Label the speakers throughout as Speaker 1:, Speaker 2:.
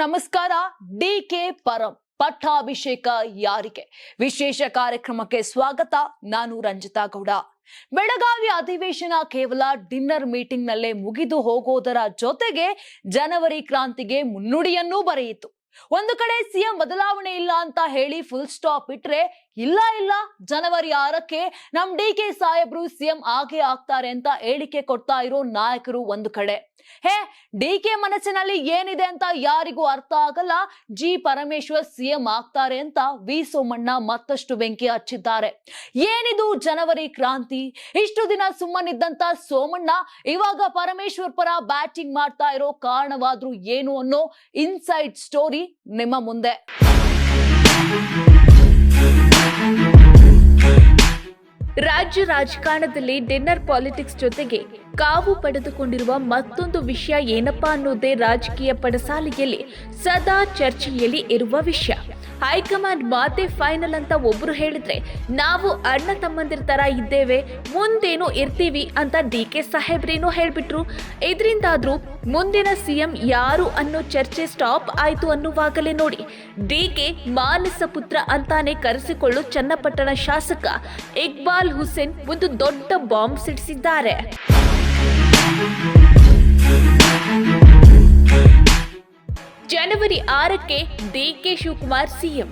Speaker 1: ನಮಸ್ಕಾರ. ಡಿಕೆ ಪರಂ ಪಟ್ಟಾಭಿಷೇಕ ಯಾರಿಗೆ ವಿಶೇಷ ಕಾರ್ಯಕ್ರಮಕ್ಕೆ ಸ್ವಾಗತ. ನಾನು ರಂಜಿತಾ ಗೌಡ. ಬೆಳಗಾವಿ ಅಧಿವೇಶನ ಕೇವಲ ಡಿನ್ನರ್ ಮೀಟಿಂಗ್ ನಲ್ಲೇ ಮುಗಿದು ಹೋಗೋದರ ಜೊತೆಗೆ ಜನವರಿ ಕ್ರಾಂತಿಗೆ ಮುನ್ನುಡಿಯನ್ನೂ ಬರೆಯಿತು. ಒಂದು ಕಡೆ ಸಿಎಂ ಬದಲಾವಣೆ ಇಲ್ಲ ಅಂತ ಹೇಳಿ ಫುಲ್ ಸ್ಟಾಪ್ ಇಟ್ರೆ, ಇಲ್ಲ ಜನವರಿ 6ಕ್ಕೆ ನಮ್ ಡಿಕೆ ಸಾಹೇಬ್ರು ಸಿಎಂ ಆಗೇ ಆಗ್ತಾರೆ ಅಂತ ಹೇಳಿಕೆ ಕೊಡ್ತಾ ಇರೋ ನಾಯಕರು ಒಂದು ಕಡೆ. ಡಿಕೆ ಮನಸ್ಸಿನಲ್ಲಿ ಏನಿದೆ ಅಂತ ಯಾರಿಗೂ ಅರ್ಥ ಆಗಲ್ಲ. ಜಿ ಪರಮೇಶ್ವರ್ ಸಿಎಂ ಆಗ್ತಾರೆ ಅಂತ ವಿ ಸೋಮಣ್ಣ ಮತ್ತಷ್ಟು ಬೆಂಕಿ ಹಚ್ಚಿದ್ದಾರೆ. ಏನಿದು ಜನವರಿ ಕ್ರಾಂತಿ? ಇಷ್ಟು ದಿನ ಸುಮ್ಮನಿದ್ದಂತ ಸೋಮಣ್ಣ ಇವಾಗ ಪರಮೇಶ್ವರ್ ಪರ ಬ್ಯಾಟಿಂಗ್ ಮಾಡ್ತಾ ಇರೋ ಕಾರಣವಾದ್ರೂ ಏನು ಅನ್ನೋ ಇನ್ಸೈಡ್ ಸ್ಟೋರಿ ನಿಮ್ಮ ಮುಂದೆ.
Speaker 2: ರಾಜ್ಯ ರಾಜಕಾರಣದಲ್ಲಿ ಡಿನ್ನರ್ ಪಾಲಿಟಿಕ್ಸ್ ಜೊತೆಗೆ ಕಾವು ಪಡೆದುಕೊಂಡಿರುವ ಮತ್ತೊಂದು ವಿಷಯ ಏನಪ್ಪಾ ಅನ್ನೋದೇ ರಾಜಕೀಯ ಪಡಸಾಲೆಯಲ್ಲಿ ಸದಾ ಚರ್ಚೆಯಲ್ಲಿ ಇರುವ ವಿಷಯ. ಹೈಕಮಾಂಡ್ ಮಾತೆ ಫೈನಲ್ ಅಂತ ಒಬ್ರು ಹೇಳಿದ್ರೆ, ನಾವು ಅಣ್ಣ ತಮ್ಮಂದಿರ ತರ ಇದ್ದೇವೆ, ಮುಂದೇನು ಇರ್ತೀವಿ ಅಂತ ಡಿಕೆ ಸಾಹೇಬ್ರೇನೋ ಹೇಳ್ಬಿಟ್ರು. ಇದರಿಂದಾದ್ರೂ ಮುಂದಿನ ಸಿಎಂ ಯಾರು ಅನ್ನೋ ಚರ್ಚೆ ಸ್ಟಾಪ್ ಆಯ್ತು ಅನ್ನುವಾಗಲೇ ನೋಡಿ, ಡಿಕೆ ಮಾನಸ ಪುತ್ರ ಅಂತಾನೆ ಕರೆಸಿಕೊಳ್ಳೋ ಚನ್ನಪಟ್ಟಣ ಶಾಸಕ ಇಕ್ಬಾಲ್ ಹುಸೇನ್ ಒಂದು ದೊಡ್ಡ ಬಾಂಬ್ ಸಿಡಿಸಿದ್ದಾರೆ. ಜನವರಿ 6ಕ್ಕೆ ಡಿಕೆ ಶಿವಕುಮಾರ್ ಸಿಎಂ.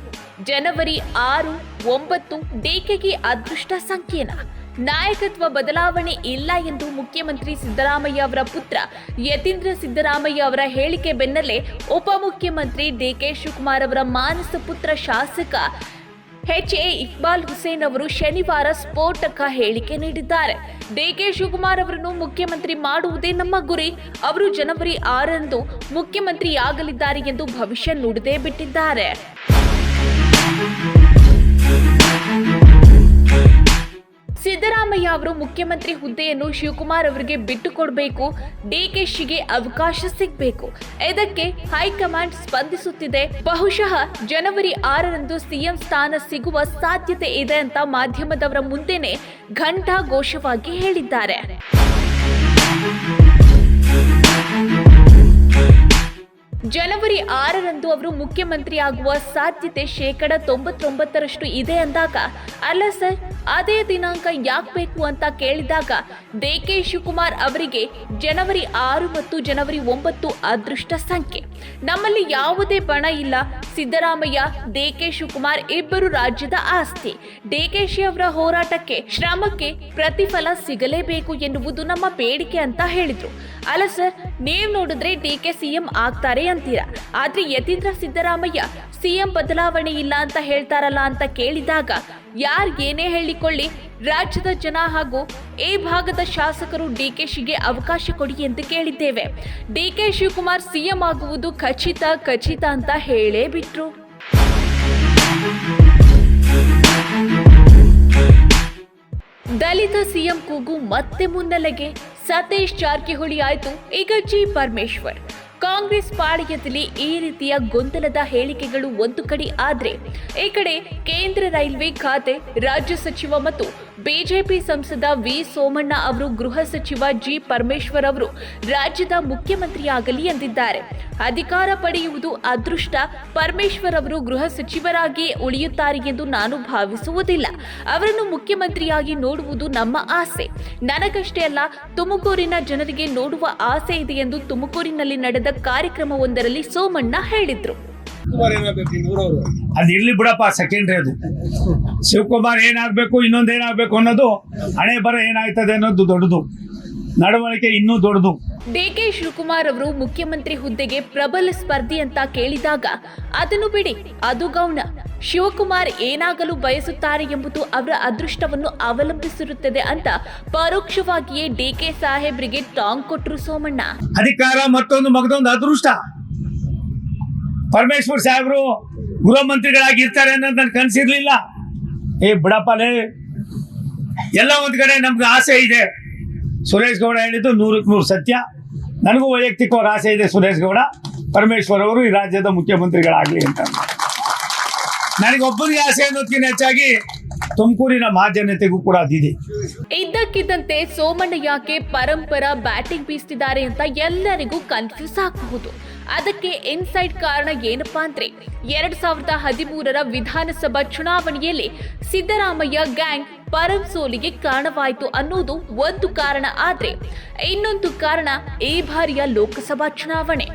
Speaker 2: ಜನವರಿ 6, 9 ಡಿಕೆಗೆ ಅದೃಷ್ಟ ಸಂಕೇನ. ನಾಯಕತ್ವ ಬದಲಾವಣೆ ಇಲ್ಲ ಎಂದು ಮುಖ್ಯಮಂತ್ರಿ ಸಿದ್ದರಾಮಯ್ಯ ಅವರ ಪುತ್ರ ಯತೀಂದ್ರ ಸಿದ್ದರಾಮಯ್ಯ ಅವರ ಹೇಳಿಕೆ ಬೆನ್ನಲ್ಲೇ ಉಪಮುಖ್ಯಮಂತ್ರಿ ಡಿಕೆ ಶಿವಕುಮಾರ್ ಅವರ ಮಾನಸ ಪುತ್ರ ಶಾಸಕ ಎಚ್ ಎ ಇಕ್ಬಾಲ್ ಹುಸೇನ್ ಅವರು ಶನಿವಾರ ಸ್ಫೋಟಕ ಹೇಳಿಕೆ ನೀಡಿದ್ದಾರೆ. ಡಿಕೆ ಶಿವಕುಮಾರ್ ಅವರನ್ನು ಮುಖ್ಯಮಂತ್ರಿ ಮಾಡುವುದೇ ನಮ್ಮ ಗುರಿ. ಅವರು ಜನವರಿ 6ರಂದು ಮುಖ್ಯಮಂತ್ರಿಯಾಗಲಿದ್ದಾರೆ ಎಂದು ಭವಿಷ್ಯ ನುಡಿದೇ ಬಿಟ್ಟಿದ್ದಾರೆ. ಸಿದ್ದರಾಮಯ್ಯ ಅವರು ಮುಖ್ಯಮಂತ್ರಿ ಹುದ್ದೆಯನ್ನು ಶಿವಕುಮಾರ್ ಅವರಿಗೆ ಬಿಟ್ಟು ಕೊಡಬೇಕು, ಡಿಕೆಶಿಗೆ ಅವಕಾಶ ಸಿಗಬೇಕು. ಇದಕ್ಕೆ ಹೈಕಮಾಂಡ್ ಸ್ಪಂದಿಸುತ್ತಿದೆ. ಬಹುಶಃ ಜನವರಿ 6ರಂದು ಸಿಎಂ ಸ್ಥಾನ ಸಿಗುವ ಸಾಧ್ಯತೆ ಇದೆ ಅಂತ ಮಾಧ್ಯಮದವರ ಮುಂದೆನೆ ಘಂಟಾ ಘೋಷವಾಗಿ ಹೇಳಿದ್ದಾರೆ. ಜನವರಿ 6ರಂದು ಅವರು ಮುಖ್ಯಮಂತ್ರಿ ಆಗುವ ಸಾಧ್ಯತೆ 99% ಇದೆ ಅಂದಾಗ, ಅಲ್ಲ ಸರ್ ಅದೇ ದಿನಾಂಕ ಯಾಕೆ ಬೇಕು ಅಂತ ಕೇಳಿದಾಗ, ಡಿಕೆ ಶಿವಕುಮಾರ್ ಅವರಿಗೆ ಜನವರಿ 6 ಮತ್ತು ಜನವರಿ 9 ಅದೃಷ್ಟ ಸಂಖ್ಯೆ. ನಮ್ಮಲ್ಲಿ ಯಾವುದೇ ಬಣ ಇಲ್ಲ. ಸಿದ್ದರಾಮಯ್ಯ, ಡಿಕೆ ಶಿವಕುಮಾರ್ ಇಬ್ಬರು ರಾಜ್ಯದ ಆಸ್ತಿ. ಡಿಕೆಶಿ ಅವರ ಹೋರಾಟಕ್ಕೆ, ಶ್ರಮಕ್ಕೆ ಪ್ರತಿಫಲ ಸಿಗಲೇಬೇಕು ಎನ್ನುವುದು ನಮ್ಮ ಬೇಡಿಕೆ ಅಂತ ಹೇಳಿದ್ರು. ಅಲ್ಲ ಸರ್, ನೀವು ನೋಡಿದ್ರೆ ಡಿಕೆ ಸಿಎಂ ಆಗ್ತಾರೆ ಅಂತೀರಾ, ಆದ್ರೆ ಯತೀಂದ್ರ ಸಿದ್ದರಾಮಯ್ಯ ಸಿಎಂ ಬದಲಾವಣೆ ಇಲ್ಲ ಅಂತ ಹೇಳ್ತಾರಲ್ಲ ಅಂತ ಕೇಳಿದಾಗ, ಏನೇ ಹೇಳಿಕೊಳ್ಳಿ, ರಾಜ್ಯದ ಜನ ಹಾಗೂ ಈ ಭಾಗದ ಶಾಸಕರು ಡಿಕೆಶಿಗೆ ಅವಕಾಶ ಕೊಡಿ ಎಂದು ಕೇಳಿದ್ದೇವೆ. ಡಿಕೆ ಶಿವಕುಮಾರ್ ಸಿಎಂ ಆಗುವುದು ಖಚಿತ ಅಂತ ಹೇಳೇ ಬಿಟ್ರು. ದಲಿತ ಸಿಎಂ ಕೂಗು ಮತ್ತೆ ಮುನ್ನೆಲೆಗೆ. ಸತೀಶ್ ಜಾರಕಿಹೊಳಿ ಆಯ್ತು, ಈಗ ಜಿ ಪರಮೇಶ್ವರ್. ಕಾಂಗ್ರೆಸ್ ಪಾಳೆಯದಲ್ಲಿ ಈ ರೀತಿಯ ಗೊಂದಲದ ಹೇಳಿಕೆಗಳು ಒಂದು ಕಡೆ ಆದ್ರೆ, ಈ ಕಡೆ ಕೇಂದ್ರ ರೈಲ್ವೆ ಖಾತೆ ರಾಜ್ಯ ಸಚಿವ ಮತ್ತು ಬಿಜೆಪಿ ಸಂಸದ ವಿ ಸೋಮಣ್ಣ ಅವರು ಗೃಹ ಸಚಿವ ಜಿ ಪರಮೇಶ್ವರ್ ಅವರು ರಾಜ್ಯದ ಮುಖ್ಯಮಂತ್ರಿಯಾಗಲಿ ಎಂದಿದ್ದಾರೆ. ಅಧಿಕಾರ ಪಡೆಯುವುದು ಅದೃಷ್ಟ. ಪರಮೇಶ್ವರ್ ಅವರು ಗೃಹ ಸಚಿವರಾಗಿಯೇ ಉಳಿಯುತ್ತಾರೆ ಎಂದು ನಾನು ಭಾವಿಸುವುದಿಲ್ಲ. ಅವರನ್ನು ಮುಖ್ಯಮಂತ್ರಿಯಾಗಿ ನೋಡುವುದು ನಮ್ಮ ಆಸೆ. ನನಗಷ್ಟೇ ಅಲ್ಲ, ತುಮಕೂರಿನ ಜನರಿಗೆ ನೋಡುವ ಆಸೆ ಇದೆ ಎಂದು ತುಮಕೂರಿನಲ್ಲಿ ನಡೆದ ಕಾರ್ಯಕ್ರಮವೊಂದರಲ್ಲಿ ಸೋಮಣ್ಣ ಹೇಳಿದ್ರು.
Speaker 3: ಅದು ಇರ್ಲಿ ಬಿಡಪ್ಪ, ಸೆಕೆಂಡ್ರಿ. ಅದು ಶಿವಕುಮಾರ್ ಏನಾಗ್ಬೇಕು, ಇನ್ನೊಂದೇನಾಗ್ಬೇಕು ಅನ್ನೋದು, ಹಣೆ ಬರ ಏನಾಗ್ತದೆ ಅನ್ನೋದು ದೊಡ್ಡದು, ನಡವಳಿಕೆ ಇನ್ನೂ ದೊಡ್ಡದು.
Speaker 2: ಡಿಕೆ ಶಿವಕುಮಾರ್ ಅವರು ಮುಖ್ಯಮಂತ್ರಿ ಹುದ್ದೆಗೆ ಪ್ರಬಲ ಸ್ಪರ್ಧಿ ಅಂತ ಕೇಳಿದಾಗ, ಅದನ್ನು ಬಿಡಿ, ಅದು ಗೌಣ. ಶಿವಕುಮಾರ್ ಏನಾಗಲು ಬಯಸುತ್ತಾರೆ ಎಂಬುದು ಅವರ ಅದೃಷ್ಟವನ್ನು ಅವಲಂಬಿಸಿರುತ್ತದೆ ಅಂತ ಪರೋಕ್ಷವಾಗಿಯೇ ಡಿಕೆ ಸಾಹೇಬ್ರಿಗೆ ಟಾಂಗ್ ಕೊಟ್ಟರು ಸೋಮಣ್ಣ.
Speaker 3: ಅಧಿಕಾರ ಮತ್ತೊಂದು ಮಗದೊಂದು ಅದೃಷ್ಟ. ಪರಮೇಶ್ವರ್ ಸಾಹೇಬ್ರು ಗೃಹ ಮಂತ್ರಿಗಳಾಗಿರ್ತಾರೆ ಅನ್ನೋದು ನನ್ಗೆ ಕನಸಿರ್ಲಿಲ್ಲ. ಬಿಡಪ್ಪಲೇ, ಎಲ್ಲ ಒಂದ್ ಕಡೆ ನಮ್ಗೆ ಆಸೆ ಇದೆ. ಸುರೇಶ್ ಗೌಡ ಹೇಳಿದ್ದು 100% ಸತ್ಯ. ನನಗೂ ವೈಯಕ್ತಿಕವಾದ ಆಸೆ ಇದೆ, ಸುರೇಶ್ ಗೌಡ ಪರಮೇಶ್ವರ್ ಅವರು ಈ ರಾಜ್ಯದ ಮುಖ್ಯಮಂತ್ರಿಗಳಾಗಲಿ ಅಂತ. ನನಗೊಬ್ಬರಿಗೆ ಆಸೆ ಅನ್ನೋದಕ್ಕಿಂತ ಹೆಚ್ಚಾಗಿ ತುಮಕೂರಿನ ಮಹಾಜನತೆಗೂ ಕೂಡ ಅದಿದೆ.
Speaker 2: ಇದ್ದಕ್ಕಿದ್ದಂತೆ ಸೋಮಣ್ಣ ಯಾಕೆ ಪರಂಪರ ಬ್ಯಾಟಿಂಗ್ ಬೀಸ್ತಿದ್ದಾರೆ ಅಂತ ಎಲ್ಲರಿಗೂ ಕನ್ಫ್ಯೂಸ್ ಆಗಬಹುದು. ಅದಕ್ಕೆ ಇನ್ಸೈಡ್ ಕಾರಣ ಏನಪ್ಪಾ ಅಂದ್ರೆ 2013ರ ವಿಧಾನಸಭಾ ಚುನಾವಣೆಯಲ್ಲಿ ಸಿದ್ದರಾಮಯ್ಯ ಗ್ಯಾಂಗ್ ಪರಂ ಸೋಲಿಗೆ ಕಾರಣವಾಯಿತು ಅನ್ನೋದು ಒಂದು ಕಾರಣ. ಆದ್ರೆ ಇನ್ನೊಂದು ಕಾರಣ ಈ ಬಾರಿಯ ಲೋಕಸಭಾ ಚುನಾವಣೆ.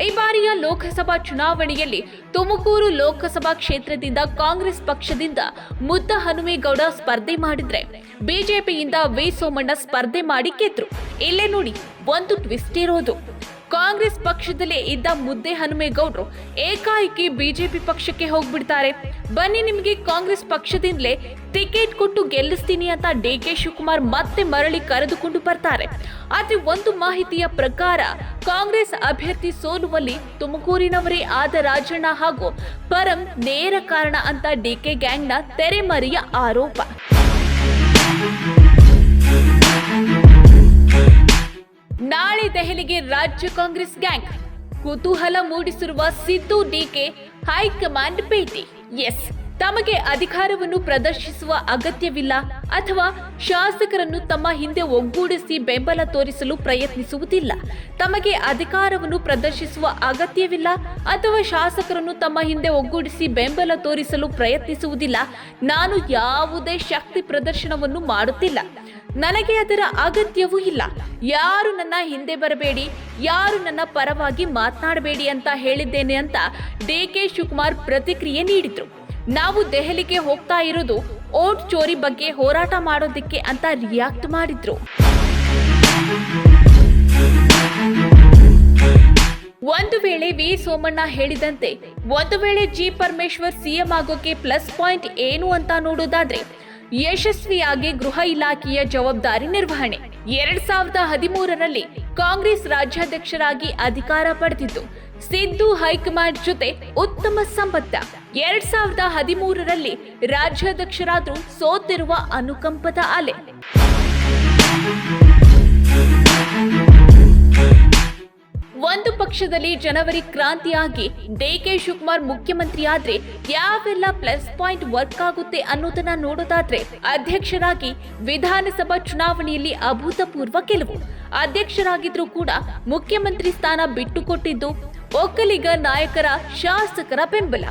Speaker 2: ಈ ಬಾರಿಯ ಲೋಕಸಭಾ ಚುನಾವಣೆಯಲ್ಲಿ ತುಮಕೂರು ಲೋಕಸಭಾ ಕ್ಷೇತ್ರದಿಂದ ಕಾಂಗ್ರೆಸ್ ಪಕ್ಷದಿಂದ ಮುದ್ದ ಹನುಮೇಗೌಡ ಸ್ಪರ್ಧೆ ಮಾಡಿದ್ರೆ ಬಿಜೆಪಿಯಿಂದ ವಿ ಸೋಮಣ್ಣ ಸ್ಪರ್ಧೆ ಮಾಡಿ ಗೆದ್ರು. ಇಲ್ಲೇ ನೋಡಿ ಒಂದು ಟ್ವಿಸ್ಟ್ ಇರೋದು. ಕಾಂಗ್ರೆಸ್ ಪಕ್ಷದಲ್ಲೇ ಇದ್ದ ಮುದ್ದೆ ಹನುಮೇಗೌಡರು ಏಕಾಏಕಿ ಬಿಜೆಪಿ ಪಕ್ಷಕ್ಕೆ ಹೋಗ್ಬಿಡ್ತಾರೆ. ಬನ್ನಿ ನಿಮಗೆ ಕಾಂಗ್ರೆಸ್ ಪಕ್ಷದಿಂದಲೇ ಟಿಕೆಟ್ ಕೊಟ್ಟು ಗೆಲ್ಲಿಸ್ತೀನಿ ಅಂತ ಡಿ.ಕೆ. ಶಿವಕುಮಾರ್ ಮತ್ತೆ ಮರಳಿ ಕರೆದುಕೊಂಡು ಬರ್ತಾರೆ. ಆದ್ರೆ ಒಂದು ಮಾಹಿತಿಯ ಪ್ರಕಾರ ಕಾಂಗ್ರೆಸ್ ಅಭ್ಯರ್ಥಿ ಸೋಲುವಲ್ಲಿ ತುಮಕೂರಿನವರೇ ಆದ ರಾಜಣ್ಣ ಹಾಗೂ ಪರಂ ನೇರ ಕಾರಣ ಅಂತ ಡಿ.ಕೆ. ಗ್ಯಾಂಗ್ನ ತೆರೆಮರೆಯ ಆರೋಪ. ನಾಳೆ ದೆಹಲಿಗೆ ರಾಜ್ಯ ಕಾಂಗ್ರೆಸ್ ಗ್ಯಾಂಗ್, ಕುತೂಹಲ ಮೂಡಿಸಿರುವ ಸಿದ್ದು ಡಿ.ಕೆ. ಹೈಕಮಾಂಡ್ ಭೇಟಿ. ಎಸ್, ತಮಗೆ ಅಧಿಕಾರವನ್ನು ಪ್ರದರ್ಶಿಸುವ ಅಗತ್ಯವಿಲ್ಲ ಅಥವಾ ಶಾಸಕರನ್ನು ತಮ್ಮ ಹಿಂದೆ ಒಗ್ಗೂಡಿಸಿ ಬೆಂಬಲ ತೋರಿಸಲು ಪ್ರಯತ್ನಿಸುವುದಿಲ್ಲ. ತಮಗೆ ಅಧಿಕಾರವನ್ನು ಪ್ರದರ್ಶಿಸುವ ಅಗತ್ಯವಿಲ್ಲ ಅಥವಾ ಶಾಸಕರನ್ನು ತಮ್ಮ ಹಿಂದೆ ಒಗ್ಗೂಡಿಸಿ ಬೆಂಬಲ ತೋರಿಸಲು ಪ್ರಯತ್ನಿಸುವುದಿಲ್ಲ. ನಾನು ಯಾವುದೇ ಶಕ್ತಿ ಪ್ರದರ್ಶನವನ್ನು ಮಾಡುತ್ತಿಲ್ಲ. ನನಗೆ ಅದರ ಅಗತ್ಯವೂ ಇಲ್ಲ. ಯಾರು ನನ್ನ ಹಿಂದೆ ಬರಬೇಡಿ, ಯಾರು ನನ್ನ ಪರವಾಗಿ ಮಾತನಾಡಬೇಡಿ ಅಂತ ಹೇಳಿದ್ದೇನೆ ಅಂತ ಡಿ.ಕೆ. ಶಿವಕುಮಾರ್ ಪ್ರತಿಕ್ರಿಯೆ ನೀಡಿದ್ರು. ನಾವು ದೆಹಲಿಗೆ ಹೋಗ್ತಾ ಇರೋದು ಓಟ್ ಚೋರಿ ಬಗ್ಗೆ ಹೋರಾಟ ಮಾಡೋದಕ್ಕೆ ಅಂತ ರಿಯಾಕ್ಟ್ ಮಾಡಿದ್ರು. ಒಂದು ವೇಳೆ ವಿ ಸೋಮಣ್ಣ ಹೇಳಿದಂತೆ ಒಂದು ವೇಳೆ ಜಿ ಪರಮೇಶ್ವರ್ ಸಿಎಂ ಆಗೋಕೆ ಪ್ಲಸ್ ಪಾಯಿಂಟ್ ಏನು ಅಂತ ನೋಡೋದಾದ್ರೆ ಯಶಸ್ವಿಯಾಗಿ ಗೃಹ ಇಲಾಖೆಯ ಜವಾಬ್ದಾರಿ ನಿರ್ವಹಣೆ. 2013ರಲ್ಲಿ ಕಾಂಗ್ರೆಸ್ ರಾಜ್ಯಾಧ್ಯಕ್ಷರಾಗಿ ಅಧಿಕಾರ ಪಡೆದಿದ್ದು ಸಿದ್ದು ಹೈಕಮಾಂಡ್ ಜೊತೆ ಉತ್ತಮ ಸಂಬಂಧ. 2013ರಲ್ಲಿ ರಾಜ್ಯಾಧ್ಯಕ್ಷರಾದ್ರೂ ಸೋತಿರುವ ಅನುಕಂಪದ ಅಲೆ. ಒಂದು ಪಕ್ಷದಲ್ಲಿ ಜನವರಿ ಕ್ರಾಂತಿಯಾಗಿ ಡಿ.ಕೆ. ಶಿವಕುಮಾರ್ ಮುಖ್ಯಮಂತ್ರಿ ಆದ್ರೆ ಯಾವೆಲ್ಲ ಪ್ಲಸ್ ಪಾಯಿಂಟ್ ವರ್ಕ್ ಆಗುತ್ತೆ ಅನ್ನೋದನ್ನ ನೋಡೋದಾದ್ರೆ ಅಧ್ಯಕ್ಷರಾಗಿ ವಿಧಾನಸಭಾ ಚುನಾವಣೆಯಲ್ಲಿ ಅಭೂತಪೂರ್ವ ಗೆಲುವು. ಅಧ್ಯಕ್ಷರಾಗಿದ್ರೂ ಕೂಡ ಮುಖ್ಯಮಂತ್ರಿ ಸ್ಥಾನ ಬಿಟ್ಟುಕೊಟ್ಟಿದ್ದು ಒಕ್ಕಲಿಗ ನಾಯಕರ ಶಾಸಕರ ಬೆಂಬಲ.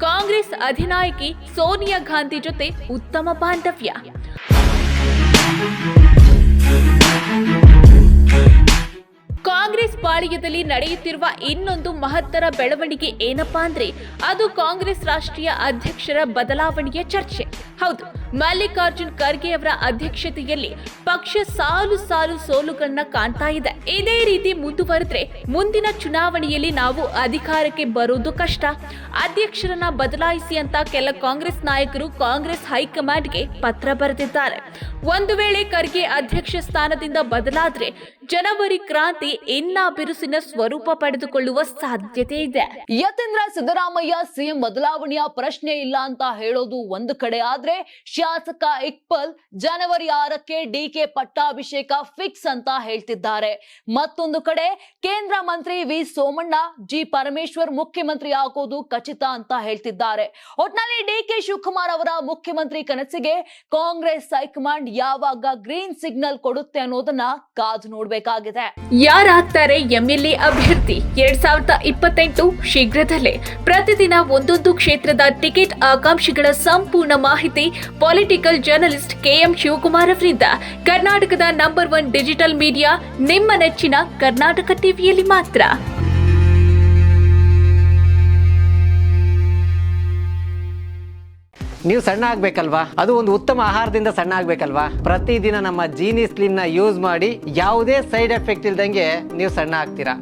Speaker 2: ಕಾಂಗ್ರೆಸ್ ಅಧಿನಾಯಕಿ ಸೋನಿಯಾ ಗಾಂಧಿ ಜೊತೆ ಉತ್ತಮ ಬಾಂಧವ್ಯ. ಕಾಂಗ್ರೆಸ್ ಪಾಳ್ಯದಲ್ಲಿ ನಡೆಯುತ್ತಿರುವ ಇನ್ನೊಂದು ಮಹತ್ತರ ಬೆಳವಣಿಗೆ ಏನಪ್ಪಾ ಅಂದ್ರೆ ಅದು ಕಾಂಗ್ರೆಸ್ ರಾಷ್ಟ್ರೀಯ ಅಧ್ಯಕ್ಷರ ಬದಲಾವಣೆಯ ಚರ್ಚೆ. ಹೌದು, ಮಲ್ಲಿಕಾರ್ಜುನ್ ಖರ್ಗೆ ಅವರ ಅಧ್ಯಕ್ಷತೆಯಲ್ಲಿ ಪಕ್ಷ ಸಾಲು ಸಾಲು ಸೋಲುಗಳನ್ನ ಕಾಣ್ತಾ ಇದೆ. ಇದೇ ರೀತಿ ಮುಂದುವರೆದ್ರೆ ಮುಂದಿನ ಚುನಾವಣೆಯಲ್ಲಿ ನಾವು ಅಧಿಕಾರಕ್ಕೆ ಬರೋದು ಕಷ್ಟ. ಅಧ್ಯಕ್ಷರನ್ನ ಬದಲಾಯಿಸಿ ಅಂತ ಕೆಲ ಕಾಂಗ್ರೆಸ್ ನಾಯಕರು ಕಾಂಗ್ರೆಸ್ ಹೈಕಮಾಂಡ್ಗೆ ಪತ್ರ ಬರೆದಿದ್ದಾರೆ. ಒಂದು ವೇಳೆ ಖರ್ಗೆ ಅಧ್ಯಕ್ಷ ಸ್ಥಾನದಿಂದ ಬದಲಾದ್ರೆ ಜನವರಿ ಕ್ರಾಂತಿ ಇನ್ನ ಬಿರುಸಿನ ಸ್ವರೂಪ ಪಡೆದುಕೊಳ್ಳುವ ಸಾಧ್ಯತೆ ಇದೆ.
Speaker 1: ಯಾಕಂದ್ರೆ ಸಿದ್ದರಾಮಯ್ಯ ಸಿಎಂ ಬದಲಾವಣೆಯ ಪ್ರಶ್ನೆ ಇಲ್ಲ ಅಂತ ಹೇಳೋದು ಒಂದು ಕಡೆ ಆದ್ರೆ ಶಾಸಕ ಇಕ್ಬಾಲ್ ಜನವರಿ 6ಕ್ಕೆ ಡಿ.ಕೆ. ಪಟ್ಟಾಭಿಷೇಕ ಫಿಕ್ಸ್ ಅಂತ ಹೇಳ್ತಿದ್ದಾರೆ. ಮತ್ತೊಂದು ಕಡೆ ಕೇಂದ್ರ ಮಂತ್ರಿ ವಿ ಸೋಮಣ್ಣ ಜಿ ಪರಮೇಶ್ವರ್ ಮುಖ್ಯಮಂತ್ರಿ ಆಗೋದು ಖಚಿತ ಅಂತ ಹೇಳ್ತಿದ್ದಾರೆ. ಒಟ್ನಲ್ಲಿ ಡಿ.ಕೆ. ಶಿವಕುಮಾರ್ ಅವರ ಮುಖ್ಯಮಂತ್ರಿ ಕನಸಿಗೆ ಕಾಂಗ್ರೆಸ್ ಹೈಕಮಾಂಡ್ ಯಾವಾಗ ಗ್ರೀನ್ ಸಿಗ್ನಲ್ ಕೊಡುತ್ತೆ ಅನ್ನೋದನ್ನ ಕಾದು ನೋಡ್ಬೇಕಾಗಿದೆ.
Speaker 2: ಯಾರಾಗ್ತಾರೆ ಎಂಎಲ್ಎ ಅಭ್ಯರ್ಥಿ 2028 ಶೀಘ್ರದಲ್ಲೇ. ಪ್ರತಿದಿನ ಒಂದೊಂದು ಕ್ಷೇತ್ರದ ಟಿಕೆಟ್ ಆಕಾಂಕ್ಷಿಗಳ ಸಂಪೂರ್ಣ ಮಾಹಿತಿ ಪೊಲಿಟಿಕಲ್ ಜರ್ನಲಿಸ್ಟ್ ಕೆ.ಎಂ. ಶಿವಕುಮಾರ್ ಅವರಿಂದ. ಕರ್ನಾಟಕದ ನಂಬರ್ 1 ಡಿಜಿಟಲ್ ಮೀಡಿಯಾ ನಿಮ್ಮ ನೆಚ್ಚಿನ ಕರ್ನಾಟಕ ಟಿವಿಯಲ್ಲಿ ಮಾತ್ರ.
Speaker 4: ನೀವು ಸಣ್ಣ ಆಗ್ಬೇಕಲ್ವಾ? ಅದು ಒಂದು ಉತ್ತಮ ಆಹಾರದಿಂದ ಸಣ್ಣ ಆಗ್ಬೇಕಲ್ವಾ? ಪ್ರತಿದಿನ ನಮ್ಮ ಜೀನಿ ಸ್ಲಿಮ್ ನ ಯೂಸ್ ಮಾಡಿ ಯಾವುದೇ ಸೈಡ್ ಎಫೆಕ್ಟ್ ಇಲ್ದಂಗೆ ನೀವು ಸಣ್ಣ ಆಗ್ತೀರಾ.